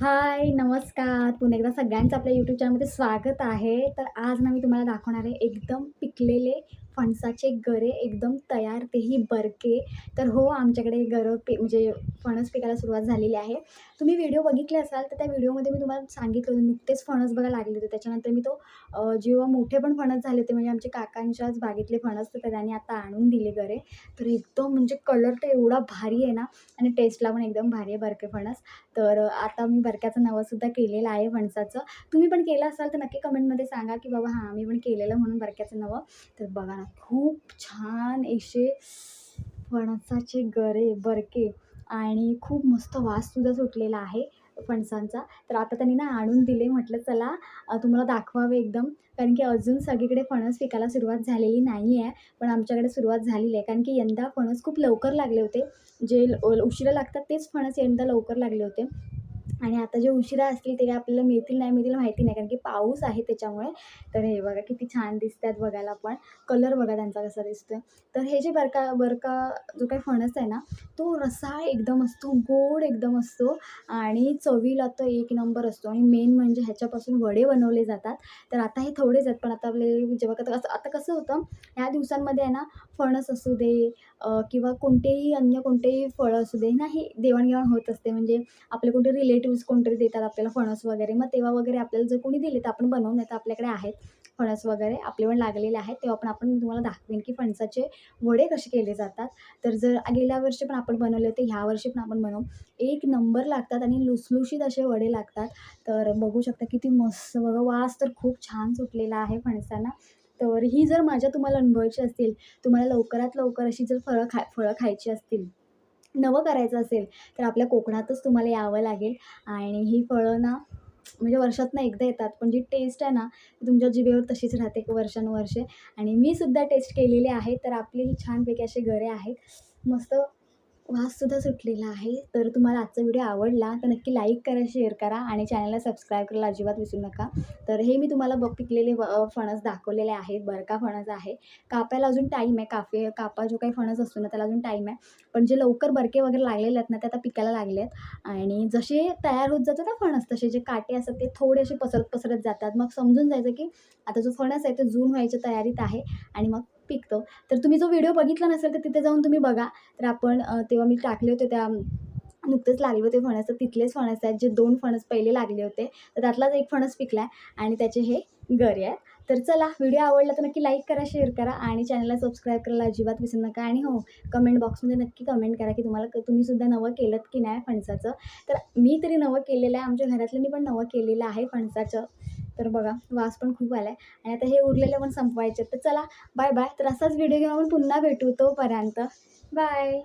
हाय, नमस्कार. पुन्हा एकदा सगळ्यांचं आपल्या यूट्यूब चॅनलमध्ये स्वागत आहे. तर आज ना मी तुम्हाला दाखवणार आहे एकदम पिकलेले फणसाचे गरे, एकदम तयार, तेही बरके. तर हो, आमच्याकडे गरं म्हणजे फणस पिकायला सुरुवात झालेली आहे. तुम्ही व्हिडिओ बघितले असाल, तर त्या व्हिडिओमध्ये मी तुम्हाला सांगितलं होतं, नुकतेच फणस बघा लागले होते. त्याच्यानंतर मी जेव्हा मोठे पण फणस झाले होते, म्हणजे आमच्या काकांच्याच बागेतले फणस, तर त्यांनी आता आणून दिले गरे. तर एकदम म्हणजे कलर तर एवढा भारी आहे ना, आणि टेस्टला पण एकदम भारी आहे बरके फणस. तर आता मी बरक्याचं नवंसुद्धा केलेलं आहे फणसाचं. तुम्ही पण केलं असाल तर नक्की कमेंटमध्ये सांगा, की बाबा हां, मी पण केलेलं म्हणून बरक्याचं नवं. तर बघा ना, खूप छान असे फणसाचे गरे, बरके आणि खूप मस्त वाससुद्धा सुटलेला आहे फणसांचा. तर आता त्यांनी ना आणून दिले. म्हटलं चला तुम्हाला दाखवावे एकदम. कारण की अजून सगळीकडे फणस पिकायला सुरुवात झालेली नाही आहे. पण आमच्याकडे सुरुवात झालेली आहे. कारण की यंदा फणस खूप लवकर लागले होते. जे उशिरा लागतात तेच फणस यंदा लवकर लागले होते. आणि आता जे उशिरा असतील ते काय आपल्याला मिळतील नाही मिळतील माहिती नाही, कारण की पाऊस आहे त्याच्यामुळे. तर हे बघा किती छान दिसतात बघायला पण. कलर बघा त्यांचा कसा दिसतोय. तर हे जे बरका बरका जो काही फणस आहे ना, तो रसाळ एकदम असतो, गोड एकदम असतो आणि चवीला तर एक नंबर असतो. आणि मेन म्हणजे ह्याच्यापासून वडे बनवले जातात. तर आता हे थोडेच आहेत, पण आता आपले जेव्हा आता कसं होतं, ह्या दिवसांमध्ये आहे ना, फणस असू दे किंवा कोणतेही अन्य कोणतेही फळं असू दे ना, ही देवाण होत असते. म्हणजे आपले कोणते रिलेटिव्हज कोणतरी देतात आपल्याला फणस वगैरे. मग तेव्हा वगैरे आपल्याला जर कोणी दिले तर आपण बनवून येतं. आपल्याकडे आहेत फणस वगैरे, आपले पण लागलेले आहेत. तेव्हा पण मी तुम्हाला दाखवेन की फणसाचे वडे कसे केले जातात. तर जर गेल्या वर्षी पण आपण बनवले होते, ह्या वर्षी पण आपण बनवू. एक नंबर लागतात आणि लुसलुशीत असे वडे लागतात. तर बघू शकता किती मस्त बघा, वास तर खूप छान सुटलेला आहे फणसाना. तर ही जर मजा तुम्हाला अनुभवायची असतील, तुम्हाला लवकरात लवकर अशी जर फळं खायची असतील, नवं करायचं असेल, तर आपल्या कोकणातच तुम्हाला यावं लागेल. आणि ही फळं ना, म्हणजे वर्षातनं एकदा येतात, पण जी टेस्ट आहे ना, ती तुमच्या जिभेवर तशीच राहते वर्षानुवर्षे. आणि मी सुद्धा टेस्ट केलेली आहे. तर आपली ही छानपैकी असे गरे आहेत. मस्त वाससुद्धा सुटलेला आहे. तर तुम्हाला आजचा व्हिडिओ आवडला तर नक्की लाईक करा, शेअर करा आणि चॅनलला सबस्क्राईब करायला अजिबात विसरू नका. तर हे मी तुम्हाला पिकलेले फणस दाखवलेले आहेत. बरका फणस आहे. कापायला अजून टाईम आहे. कापा जो काही फणस असतो ना, त्याला अजून टाईम आहे. पण जे लवकर बरके वगैरे लागलेले आहेत ना, ते आता पिकायला लागले आहेत. आणि जसे तयार होत जातात ना फणस, तसे जे काटे असतात ते थोडे असे पसरत जातात. मग समजून जायचं की आता जो फणस आहे तो जून व्हायच्या तयारीत आहे आणि मग पिकतो. तर तुम्ही जो व्हिडिओ बघितला नसेल तर तिथे जाऊन तुम्ही बघा. तर आपण तेव्हा मी टाकले होते त्या नुकतेच लागले होते फणस, तर तिथलेच फणस आहेत जे 2 फणस पहिले लागले होते. तर त्यातलाच एक फणस पिकला आहे आणि त्याचे हे गरे आहेत. तर चला, व्हिडिओ आवडला तर नक्की लाईक करा, शेअर करा आणि चॅनलला सबस्क्राईब करायला अजिबात विसरू नका. आणि हो, कमेंट बॉक्समध्ये नक्की कमेंट करा की तुम्ही सुद्धा नवं केलत की नाही फणसाचं. तर मी तरी नवं केलेलं आहे. आमच्या घरातल्यांनी पण नवं केलेलं आहे फणसाचं. तर बघा, वास पण खूप आला आणि आता हे उरलेले पण संपवायचे. तर चला, बाय बाय. तर असाच व्हिडिओ घेऊन आपण पुन्हा भेटू. तोपर्यंत बाय.